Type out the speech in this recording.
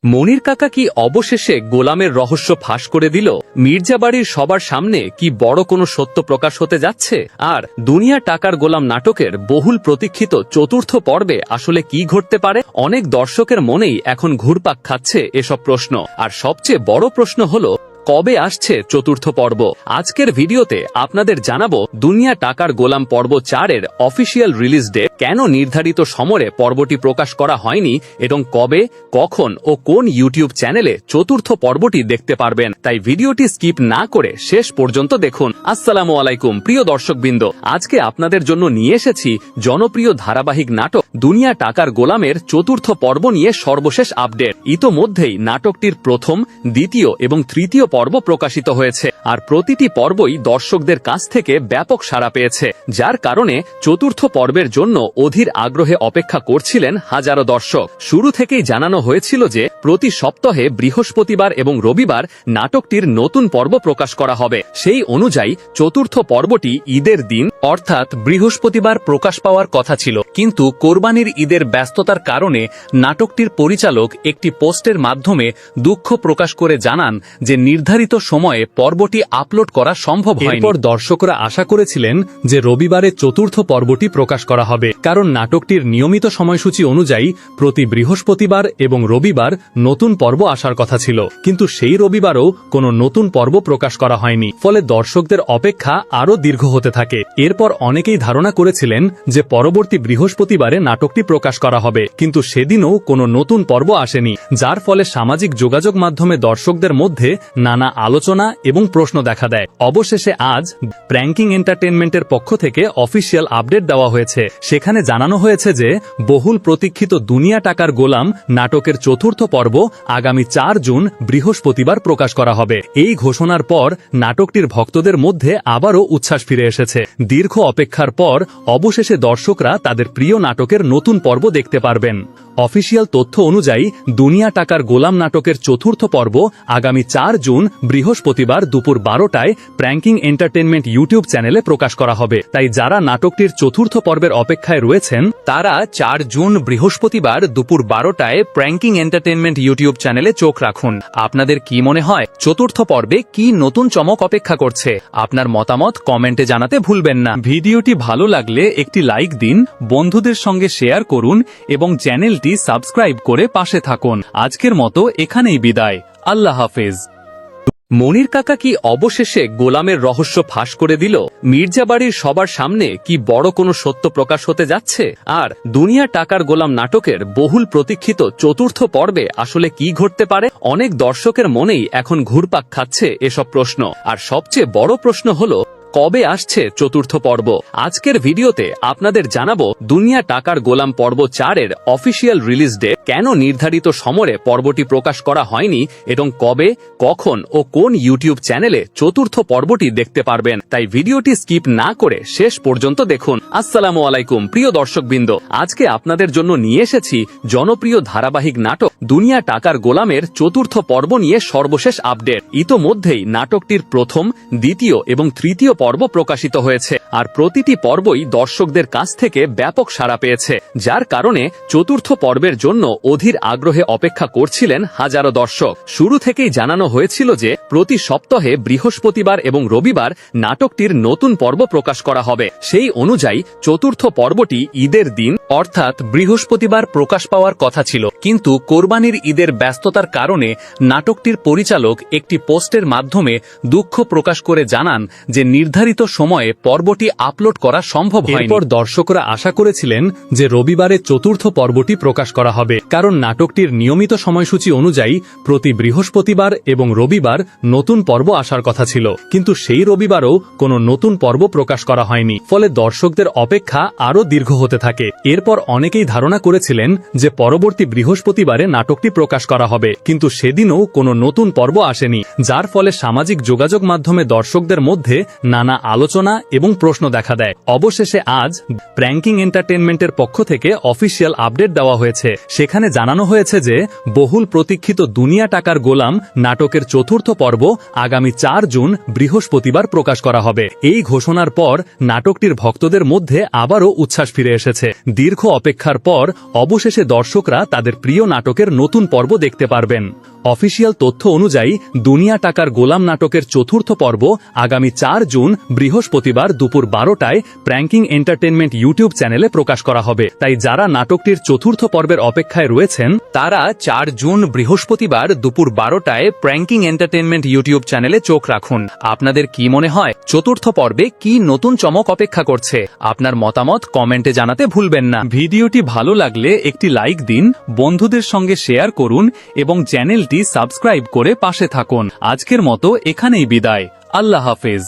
মনির কাকা কি অবশেষে গোলামের রহস্য ফাঁস করে দিল? মির্জাবাড়ির সবার সামনে কি বড় কোনো সত্য প্রকাশ হতে যাচ্ছে? আর দুনিয়া টাকার গোলাম নাটকের বহুল প্রতীক্ষিত চতুর্থ পর্বে আসলে কি ঘটতে পারে? অনেক দর্শকের মনেই এখন ঘুরপাক খাচ্ছে এসব প্রশ্ন। আর সবচেয়ে বড় প্রশ্ন হলো, কবে আসছে চতুর্থ পর্ব? আজকের ভিডিওতে আপনাদের জানাবো দুনিয়া টাকার গোলাম পর্ব 4-এর অফিসিয়াল রিলিজ ডেট, কেন নির্ধারিত সময়ে পর্বটি প্রকাশ করা হয়নি এবং কবে, কখন ও কোন ইউটিউব চ্যানেলে চতুর্থ পর্বটি দেখতে পারবেন। তাই ভিডিওটি স্কিপ না করে শেষ পর্যন্ত দেখুন। আসসালামু আলাইকুম প্রিয় দর্শকবৃন্দ, আজকে আপনাদের জন্য নিয়ে এসেছি জনপ্রিয় ধারাবাহিক নাটক দুনিয়া টাকার গোলামের চতুর্থ পর্ব নিয়ে সর্বশেষ আপডেট। ইতোমধ্যেই নাটকটির প্রথম, দ্বিতীয় এবং তৃতীয় পর্ব প্রকাশিত হয়েছে, আর প্রতিটি পর্বই দর্শকদের কাছ থেকে ব্যাপক সাড়া পেয়েছে, যার কারণে চতুর্থ পর্বের জন্য অধীর আগ্রহে অপেক্ষা করছিলেন হাজারো দর্শক। শুরু থেকেই জানানো হয়েছিল যে প্রতি সপ্তাহে বৃহস্পতিবার এবং রবিবার নাটকটির নতুন পর্ব প্রকাশ করা হবে। সেই অনুযায়ী চতুর্থ পর্বটি ঈদের দিন অর্থাৎ বৃহস্পতিবার প্রকাশ পাওয়ার কথা ছিল, কিন্তু কোরবানির ঈদের ব্যস্ততার কারণে নাটকটির পরিচালক একটি পোস্টের মাধ্যমে দুঃখ প্রকাশ করে জানান যে নির্ধারিত সময়ে পর্বটি আপলোড করা সম্ভব হয়নি। এরপর দর্শকরা আশা করেছিলেন যে রবিবারে চতুর্থ পর্বটি প্রকাশ করা হবে, কারণ নাটকটির নিয়মিত সময়সূচি অনুযায়ী প্রতি বৃহস্পতিবার এবং রবিবার নতুন পর্ব আসার কথা ছিল, কিন্তু সেই রবিবারও কোনো নতুন পর্ব প্রকাশ করা হয়নি। ফলে দর্শকদের অপেক্ষা আরও দীর্ঘ হতে থাকে। এরপর অনেকেই ধারণা করেছিলেন যে পরবর্তী বৃহস্পতিবারে নাটকটি প্রকাশ করা হবে, কিন্তু সেদিনও কোনো নতুন পর্ব আসেনি, যার ফলে সামাজিক যোগাযোগ মাধ্যমে দর্শকদের মধ্যে নানা আলোচনা এবং প্রশ্ন দেখা দেয়। অবশেষে আজ প্র্যাঙ্কিং এন্টারটেইনমেন্টের পক্ষ থেকে অফিসিয়াল আপডেট দেওয়া হয়েছে। সেখানে জানানো হয়েছে যে বহুল প্রতীক্ষিত দুনিয়া টাকার গোলাম নাটকের চতুর্থ পর্ব আগামী 4 জুন বৃহস্পতিবার প্রকাশ করা হবে। এই ঘোষণার পর নাটকটির ভক্তদের মধ্যে আবারও উচ্ছ্বাস ফিরে এসেছে। দীর্ঘ অপেক্ষার পর অবশেষে দর্শকরা তাদের প্রিয় নাটকের নতুন পর্ব দেখতে পারবেন। অফিসিয়াল তথ্য অনুযায়ী দুনিয়া টাকার গোলাম নাটকের চতুর্থ পর্ব আগামী 4 জুন বৃহস্পতিবার দুপুর 12টায় প্র্যাঙ্কিং এন্টারটেইনমেন্ট ইউটিউব চ্যানেলে প্রকাশ করা হবে। তাই যারা নাটকটির চতুর্থ পর্বের অপেক্ষায় রয়েছেন তারা 4 জুন বৃহস্পতিবার দুপুর 12টায় প্র্যাঙ্কিং এন্টারটেইনমেন্ট ইউটিউব চ্যানেলে চোখ রাখুন। আপনাদের কি মনে হয় চতুর্থ পর্বে কি নতুন চমক অপেক্ষা করছে? আপনার মতামত কমেন্টে জানাতে ভুলবেন না। ভিডিওটি ভালো লাগলে একটি লাইক দিন, বন্ধুদের সঙ্গে শেয়ার করুন এবং চ্যানেলটি সাবস্ক্রাইব করে পাশে থাকুন। আজকের মতো এখানেই বিদায়। আল্লাহ হাফেজ। মনির কাকা কি অবশেষে গোলামের রহস্য ফাঁস করে দিল? মির্জাবাড়ির সবার সামনে কি বড় কোনো সত্য প্রকাশ হতে যাচ্ছে? আর দুনিয়া টাকার গোলাম নাটকের বহুল প্রতীক্ষিত চতুর্থ পর্বে আসলে কি ঘটতে পারে? অনেক দর্শকের মনেই এখন ঘুরপাক খাচ্ছে এসব প্রশ্ন। আর সবচেয়ে বড় প্রশ্ন হলো, কবে আসছে চতুর্থ পর্ব? আজকের ভিডিওতে আপনাদের জানাবো দুনিয়া টাকার গোলাম পর্ব 4-এর অফিসিয়াল রিলিজ ডেট, কেন নির্ধারিত সময়ে পর্বটি প্রকাশ করা হয়নি এবং কবে, কখন ও কোন ইউটিউব চ্যানেলে চতুর্থ পর্বটি দেখতে পারবেন। তাই ভিডিওটি স্কিপ না করে শেষ পর্যন্ত দেখুন। আসসালামু আলাইকুম প্রিয় দর্শকবৃন্দ, আজকে আপনাদের জন্য নিয়ে এসেছি জনপ্রিয় ধারাবাহিক নাটক দুনিয়া টাকার গোলামের চতুর্থ পর্ব নিয়ে সর্বশেষ আপডেট। ইতোমধ্যেই নাটকটির প্রথম, দ্বিতীয় এবং তৃতীয় পর্ব প্রকাশিত হয়েছে, আর প্রতিটি পর্বই দর্শকদের কাছ থেকে ব্যাপক সাড়া পেয়েছে, যার কারণে চতুর্থ পর্বের জন্য অধীর আগ্রহে অপেক্ষা করছিলেন হাজারো দর্শক। শুরু থেকেই জানানো হয়েছিল যে প্রতি সপ্তাহে বৃহস্পতিবার এবং রবিবার নাটকটির নতুন পর্ব প্রকাশ করা হবে। সেই অনুযায়ী চতুর্থ পর্বটি ঈদের দিন অর্থাৎ বৃহস্পতিবার প্রকাশ পাওয়ার কথা ছিল, কিন্তু কোরবানির ঈদের ব্যস্ততার কারণে নাটকটির পরিচালক একটি পোস্টের মাধ্যমে দুঃখ প্রকাশ করে জানান যে নির্ধারিত সময়ে পর্বটি আপলোড করা সম্ভব হয়নি। এরপর দর্শকরা আশা করেছিলেন যে রবিবারে চতুর্থ পর্বটি প্রকাশ করা হবে, কারণ নাটকটির নিয়মিত সময়সূচি অনুযায়ী প্রতি বৃহস্পতিবার এবং রবিবার নতুন পর্ব আসার কথা ছিল, কিন্তু সেই রবিবারও কোনো নতুন পর্ব প্রকাশ করা হয়নি। ফলে দর্শকদের অপেক্ষা আরও দীর্ঘ হতে থাকে। এরপর অনেকেই ধারণা করেছিলেন যে পরবর্তী বৃহস্পতিবারে নাটকটি প্রকাশ করা হবে, কিন্তু সেদিনও কোনো নতুন পর্ব আসেনি, যার ফলে সামাজিক যোগাযোগ মাধ্যমে দর্শকদের মধ্যে নানা নানা আলোচনা এবং প্রশ্ন দেখা দেয়। অবশেষে আজ প্র্যাঙ্কিং এন্টারটেইনমেন্টের পক্ষ থেকে অফিসিয়াল আপডেট দেওয়া হয়েছে। সেখানে জানানো হয়েছে যে বহুল প্রতীক্ষিত দুনিয়া টাকার গোলাম নাটকের চতুর্থ পর্ব আগামী 4 জুন বৃহস্পতিবার প্রকাশ করা হবে। এই ঘোষণার পর নাটকটির ভক্তদের মধ্যে আবারও উচ্ছ্বাস ফিরে এসেছে। দীর্ঘ অপেক্ষার পর অবশেষে দর্শকরা তাদের প্রিয় নাটকের নতুন পর্ব দেখতে পারবেন। অফিসিয়াল তথ্য অনুযায়ী দুনিয়া টাকার গোলাম নাটকের চতুর্থ পর্ব আগামী 4 জুন বৃহস্পতিবার দুপুর 12টায় প্র্যাঙ্কিং এন্টারটেইনমেন্ট ইউটিউব চ্যানেলে প্রকাশ করা হবে। তাই যারা নাটকটির চতুর্থ পর্বের অপেক্ষায় রয়েছেন তারা 4 জুন বৃহস্পতিবার দুপুর 12টায় প্র্যাঙ্কিং এন্টারটেইনমেন্ট ইউটিউব চ্যানেলে চোখ রাখুন। আপনাদের কি মনে হয় চতুর্থ পর্বে কি নতুন চমক অপেক্ষা করছে? আপনার মতামত কমেন্টে জানাতে ভুলবেন না। ভিডিওটি ভালো লাগলে একটি লাইক দিন, বন্ধুদের সঙ্গে শেয়ার করুন এবং চ্যানেলটি সাবস্ক্রাইব করে পাশে থাকুন। আজকের মতো এখানেই বিদায়। আল্লাহ হাফেজ।